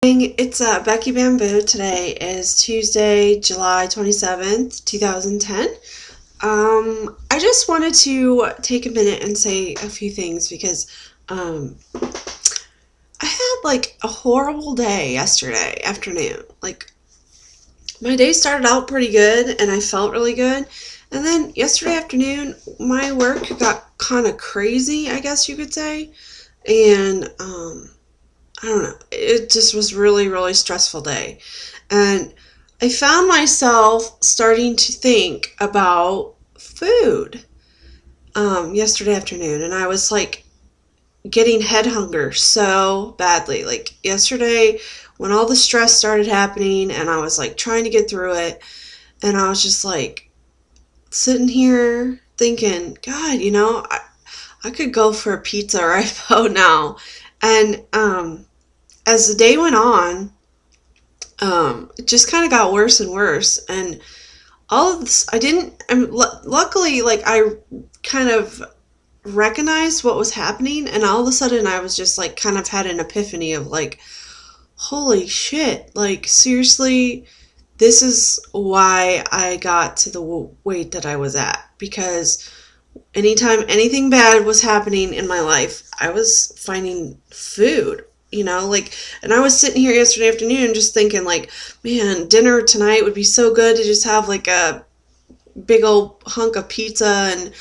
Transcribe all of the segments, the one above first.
It's Becky Bamboo. Today is Tuesday, July 27th, 2010. I just wanted to take a minute and say a few things because I had like a horrible day yesterday afternoon. Like, my day started out pretty good and I felt really good. And then yesterday afternoon, my work got kind of crazy, I guess you could say. And I don't know. It just was really, really stressful day. And I found myself starting to think about food yesterday afternoon. And I was like getting head hunger so badly. Like yesterday, when all the stress started happening and I was like trying to get through it, and I was just like sitting here thinking, God, I could go for a pizza right about now. And as the day went on, it just kind of got worse and worse. And all of this, I didn't, luckily, like, I kind of recognized what was happening. And all of a sudden, I was just like, kind of had an epiphany of like, holy shit, like, seriously, this is why I got to the weight that I was at. Because anytime anything bad was happening in my life, I was finding food, like, and I was sitting here yesterday afternoon just thinking, like, man, dinner tonight would be so good to just have like a big old hunk of pizza. And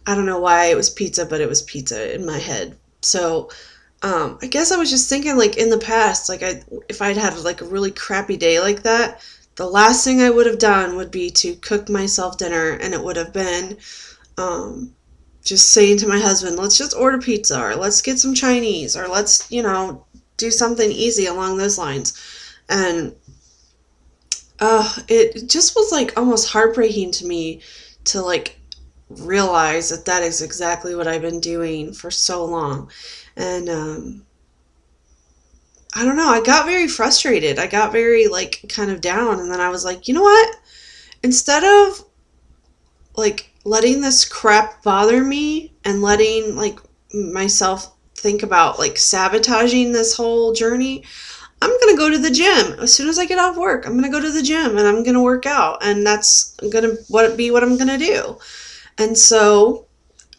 I don't know why it was pizza, but it was pizza in my head. So, I guess I was just thinking, like, in the past, like, if I'd had like a really crappy day like that, the last thing I would have done would be to cook myself dinner, and it would have been, just saying to my husband, let's just order pizza, or let's get some Chinese, or let's, do something easy along those lines. And it just was like almost heartbreaking to me to like realize that that is exactly what I've been doing for so long. And I don't know, I got very frustrated. I got very like kind of down, and then I was like, you know what? Instead of like letting this crap bother me and letting like myself think about like sabotaging this whole journey, I'm going to go to the gym. As soon as I get off work, I'm going to go to the gym and I'm going to work out, and that's going to be what I'm going to do. And so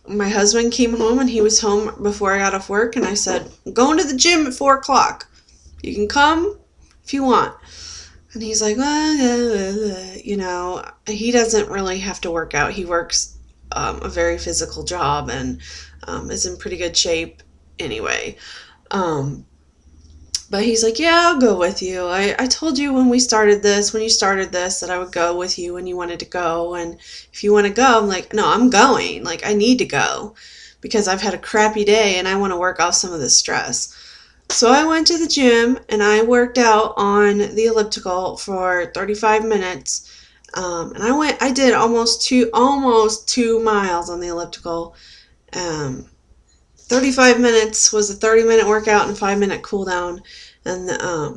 my husband came home, and he was home before I got off work, and I said, I'm going to the gym at 4 o'clock. You can come if you want. And he's like, well, he doesn't really have to work out. He works a very physical job and is in pretty good shape anyway. But he's like, yeah, I'll go with you. I told you when you started this, that I would go with you when you wanted to go. And if you want to go, I'm like, no, I'm going. Like, I need to go because I've had a crappy day and I want to work off some of this stress. So I went to the gym and I worked out on the elliptical for 35 minutes. And I did almost 2 miles on the elliptical. 35 minutes was a 30-minute workout and 5-minute cool down. And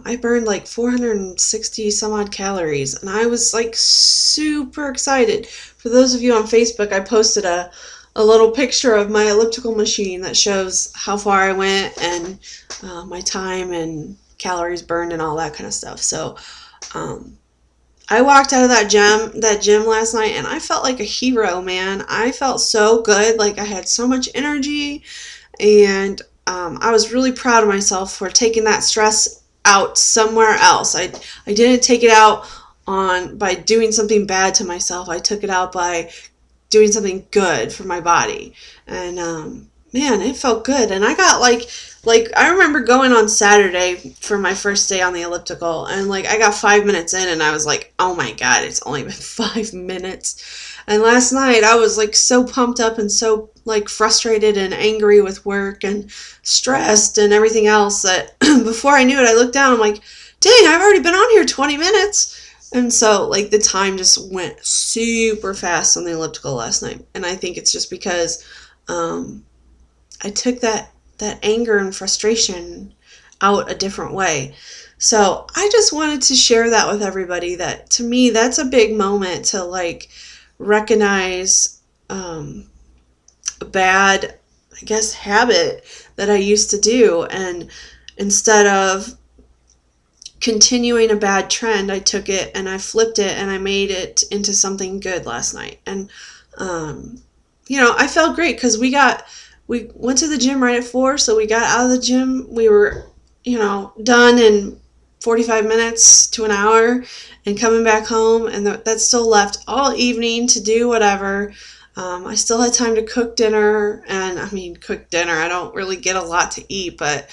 I burned like 460 some odd calories. And I was like super excited. For those of you on Facebook, I posted a little picture of my elliptical machine that shows how far I went and my time and calories burned and all that kind of stuff. So I walked out of that gym last night, and I felt like a hero, man. I felt so good. Like, I had so much energy, and I was really proud of myself for taking that stress out somewhere else. I didn't take it out by doing something bad to myself. I took it out by doing something good for my body. And man, it felt good. And I got like I remember going on Saturday for my first day on the elliptical, and like I got 5 minutes in and I was like, oh my God, it's only been 5 minutes. And last night I was like so pumped up and so like frustrated and angry with work and stressed and everything else that before I knew it, I looked down, I'm like, dang, I've already been on here 20 minutes. And so, like, the time just went super fast on the elliptical last night. And I think it's just because I took that anger and frustration out a different way. So I just wanted to share that with everybody, that to me, that's a big moment to, like, recognize a bad, I guess, habit that I used to do. And instead of continuing a bad trend, I took it and I flipped it and I made it into something good last night. And, I felt great because we went to the gym right at 4, so we got out of the gym. We were, done in 45 minutes to an hour and coming back home, and that still left all evening to do whatever. I still had time to cook dinner, and cook dinner. I don't really get a lot to eat, but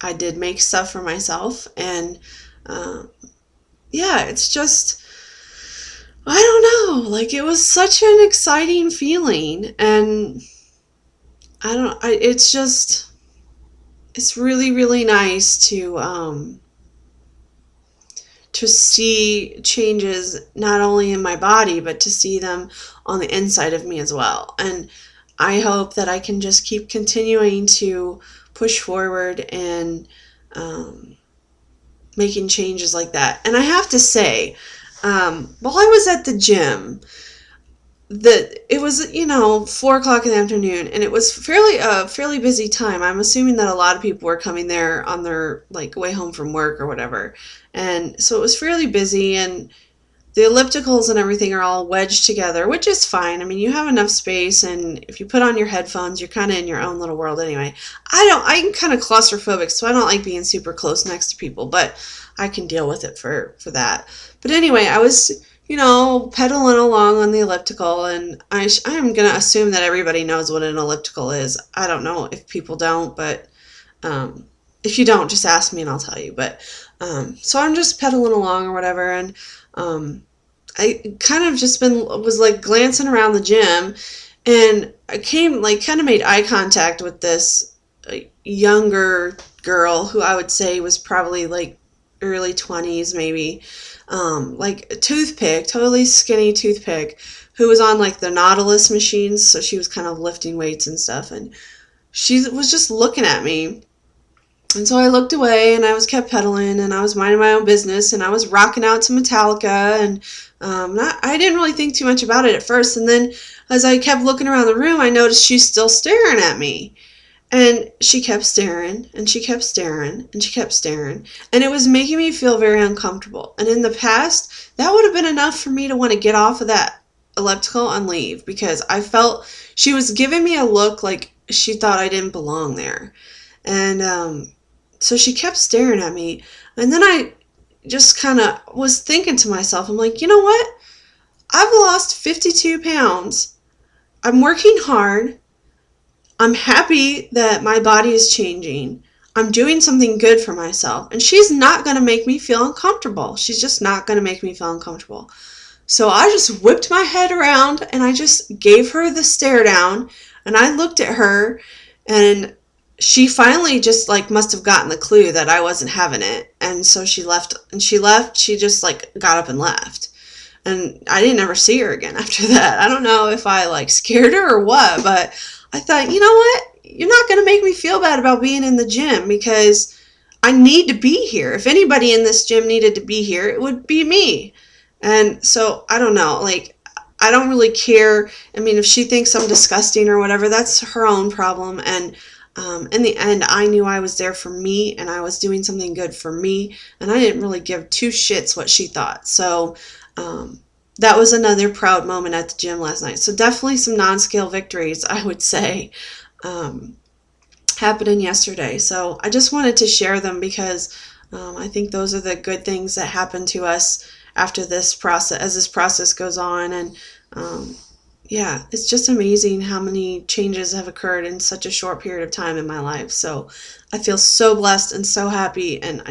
I did make stuff for myself, and it's just, I don't know, like, it was such an exciting feeling, and it's really, really nice to see changes not only in my body, but to see them on the inside of me as well. And I hope that I can just keep continuing to push forward and making changes like that. And I have to say, while I was at the gym, it was 4 o'clock in the afternoon, and it was fairly busy time. I'm assuming that a lot of people were coming there on their way home from work or whatever, and so it was fairly busy, and the ellipticals and everything are all wedged together, which is fine. You have enough space, and if you put on your headphones, you're kind of in your own little world anyway. I'm kind of claustrophobic, so I don't like being super close next to people, but I can deal with it for that. But anyway, I was pedaling along on the elliptical, and I'm going to assume that everybody knows what an elliptical is. I don't know if people don't, but if you don't, just ask me and I'll tell you. But so I'm just pedaling along or whatever, and I kind of just was glancing around the gym, and I kind of made eye contact with this younger girl who I would say was probably early 20s maybe, a toothpick, totally skinny toothpick, who was on the Nautilus machines, so she was kind of lifting weights and stuff, and she was just looking at me. And so I looked away, and I kept pedaling, and I was minding my own business, and I was rocking out to Metallica, and I didn't really think too much about it at first, and then as I kept looking around the room, I noticed she's still staring at me. And she kept staring, and she kept staring, and she kept staring, and it was making me feel very uncomfortable. And in the past, that would have been enough for me to want to get off of that elliptical and leave, because I felt she was giving me a look like she thought I didn't belong there. And so she kept staring at me, and then I just kind of was thinking to myself, I'm like, you know what? I've lost 52 pounds. I'm working hard. I'm happy that my body is changing. I'm doing something good for myself. And she's not going to make me feel uncomfortable. She's just not going to make me feel uncomfortable. So I just whipped my head around, and I just gave her the stare down. And I looked at her, and she finally just must have gotten the clue that I wasn't having it. And so she left. She just got up and left. And I didn't ever see her again after that. I don't know if I scared her or what, but I thought, you know what? You're not going to make me feel bad about being in the gym, because I need to be here. If anybody in this gym needed to be here, it would be me. And so, I don't know. I don't really care. If she thinks I'm disgusting or whatever, that's her own problem. And in the end, I knew I was there for me, and I was doing something good for me. And I didn't really give two shits what she thought. So, that was another proud moment at the gym last night. So definitely some non-scale victories, I would say, happening yesterday. So I just wanted to share them, because I think those are the good things that happen to us after this process, as this process goes on. And it's just amazing how many changes have occurred in such a short period of time in my life. So I feel so blessed and so happy, and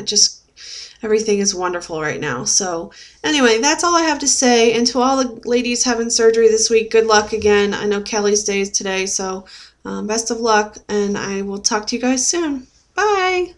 everything is wonderful right now. So anyway, that's all I have to say. And to all the ladies having surgery this week, good luck again. I know Kelly's day is today, so best of luck, and I will talk to you guys soon. Bye!